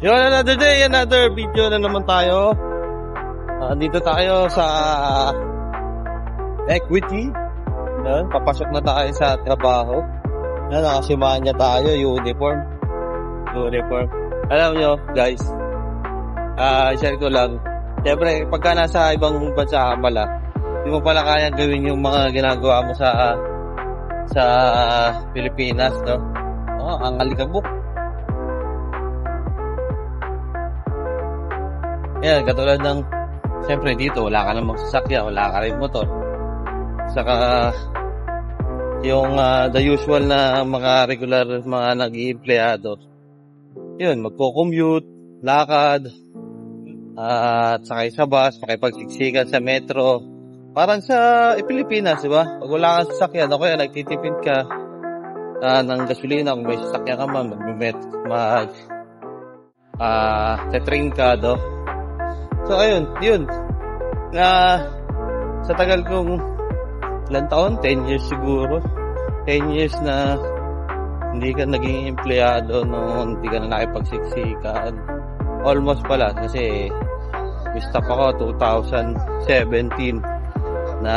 Yun, another day, another video na naman tayo. Dito tayo sa Equity. Yan, papasok na tayo sa trabaho. Yan, nakasimahan niya tayo, uniform. Alam nyo, guys, share ko lang. Siyempre, pagka nasa ibang bansa ka pala, hindi mo pala kaya gawin yung mga ginagawa mo sa Pilipinas, no? Ang alikabok. Yan, katulad ng, siyempre dito, wala ka namang sasakyan, wala ka rin motor. Saka, yung the usual na mga regular, mga nag-i-empleyado, yun, magko-commute, lakad, at sakay sa bus, makipagsiksikan sa metro. Parang sa Pilipinas, di ba? Pag wala kang sasakyan, o kaya nagtitipid ka ng gasolina, kung may sasakyan ka man, tetrain ka, do. So, ayun, yun. Sa tagal kong ilang taon, 10 years siguro. 10 years na hindi ka naging empleyado noon, hindi ka na nakipagsiksikan. Almost pala, kasi may stop ako 2017 na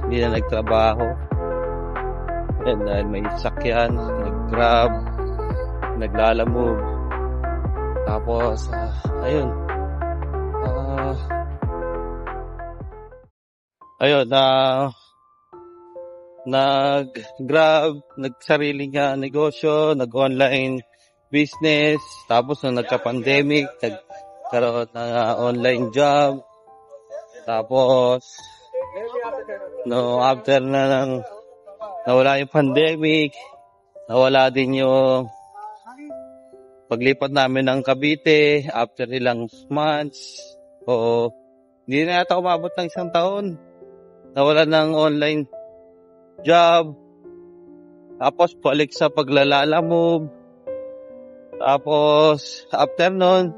hindi na nagtrabaho. And dahil may sakyan, nag-grab, naglalamove. Tapos, ayun. Nag-grab, nagsariling negosyo, nag-online business. Tapos, nung nagka-pandemic, nagkaroon ng online job. Tapos, after na nawala yung pandemic, nawala din yung paglipat namin ng Cavite after ilang months. O hindi na yata umabot ng 1 taon. Nawala ng online job. Tapos balik sa paglalalamove. Tapos after nun,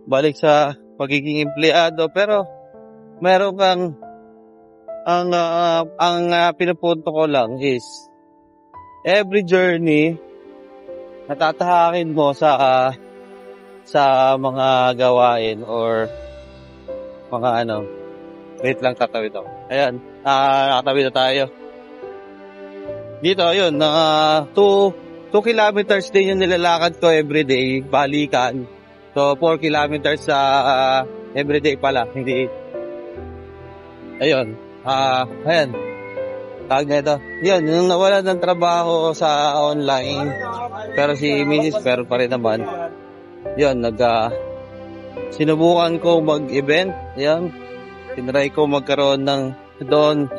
balik sa pagiging empleyado. Pero meron kang ang pinupunto ko lang is every journey natatahakin mo sa mga gawain or mga wait lang, tatawid ako. Ayan, nakatawid na tayo. Dito, yun, 2 kilometers din yung nilalakad ko everyday, balikan. So, 4 kilometers sa everyday pala, hindi. Ayun, ayan. Tawag na ito. Yun, yung nawala ng trabaho sa online, pero si Mrs. pero pa rin naman. Yun, sinubukan ko mag-event. Yan. Tinry ko magkaroon ng doon,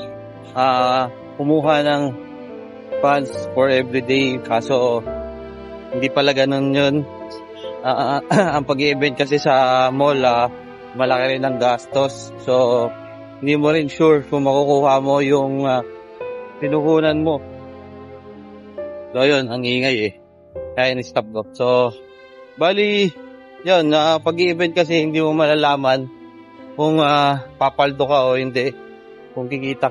kumuha ng funds for everyday. Kaso, hindi pala ganun yun. Ang pag-event kasi sa mall, malaki rin ang gastos. So, hindi mo rin sure kung makukuha mo yung pinuhunan mo. So, yun, ang ingay Kaya ni-stop ko. So, bali, yun, pag-event kasi hindi mo malalaman kung papaldo ka o hindi. Kung kikita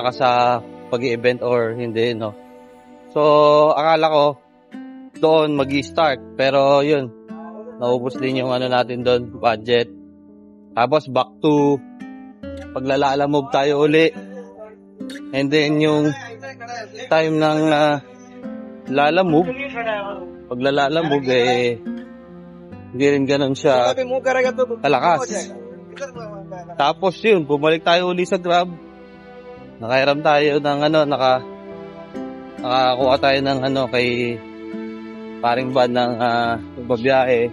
ka sa pag-event or hindi, no? So, akala ko doon mag-i-start. Pero, yun, naubos din yung natin doon, budget. Tapos, back to paglalalamove tayo uli. And then, yung time ng lalamove, paglalalamove, hindi rin ganun siya kalakas. Tapos yun, bumalik tayo uli sa Grab. Nakairam tayo ng nakakuha tayo ng kay paring van ng babiyahe.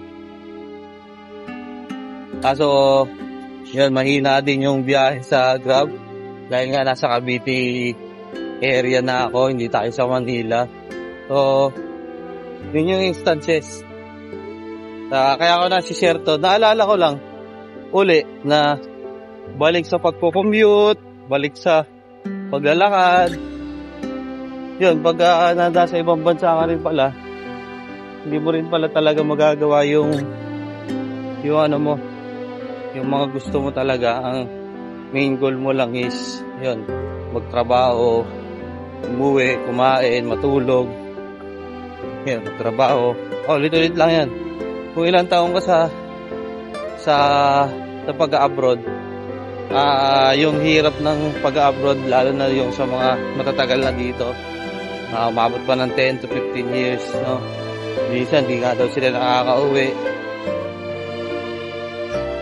Kaso, yun, mahina din yung biyahe sa Grab. Dahil nga nasa Cavite area na ako, hindi tayo sa Manila. So, yun yung instances. Kaya ako share to. Naalala ko lang uli na balik sa pagpo-commute, balik sa paglalakad. Yun, pag nasa ibang bansa ka rin pala, hindi mo rin pala talaga magagawa yung mga gusto mo talaga. Ang main goal mo lang is yun, magtrabaho, umuwi, kumain, matulog. Yan, trabaho. Ulit-ulit lang yan. Kung ilang taong ka sa pag-abroad, yung hirap ng pag-abroad, lalo na yung sa mga matatagal na dito, umabot pa ng 10 to 15 years, no? Minsan, di nga daw sila nakaka-uwi.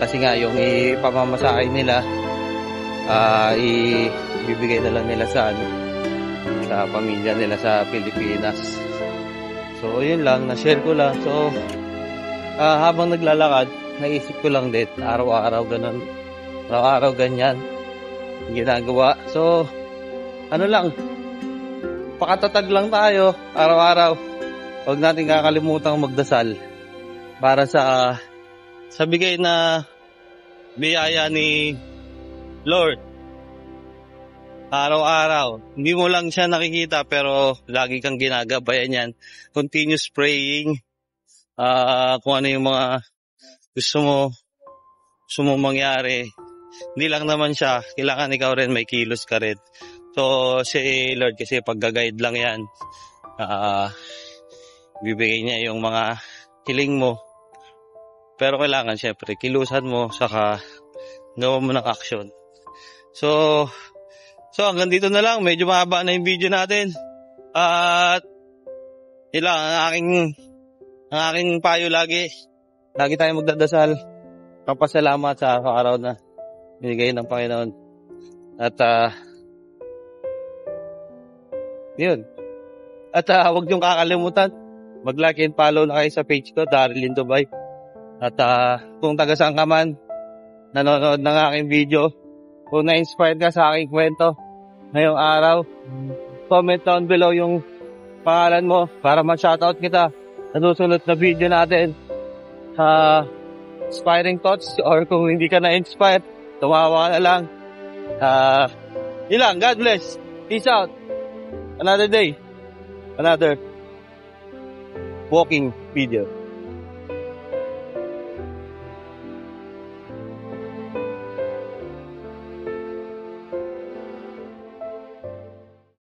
Kasi nga, yung ipamamasahe nila, ibibigay na lang nila sa pamilya nila sa Pilipinas. So, yun lang, na-share ko lang. So, habang naglalakad, naisip ko lang din, araw-araw ganun. Araw-araw ganyan, ginagawa. So, ano lang, pakatatag lang tayo, araw-araw. Huwag natin kakalimutan magdasal para sa bigay na biyaya ni Lord. Araw-araw. Hindi mo lang siya nakikita pero lagi kang ginagabayan yan. Continuous praying. Kung ano yung mga gusto mo mangyari. Hindi lang naman siya. Kailangan ikaw rin may kilos ka rin. So, si Lord kasi pagga-guide lang yan. Bibigay niya yung mga hiling mo. Pero kailangan syempre kilusan mo saka gawa mo ng action. So hanggang dito na lang. Medyo mahaba na yung video natin. At ilang ang aking payo lagi. Lagi tayong magdadasal. Kapasalamat sa araw na binigay ng Panginoon. At yun. At huwag niyong kakalimutan. Mag-like and follow na kayo sa page ko, Daryl in Dubai. At kung taga saan ka man, nanonood ng aking video, kung na-inspired ka sa aking kwento ngayong araw, comment down below yung pangalan mo para ma-shoutout kita sa susunod na video natin. Inspiring thoughts, or kung hindi ka na-inspired, tumawa ka na lang. Yun lang, God bless. Peace out. Another day, another walking video.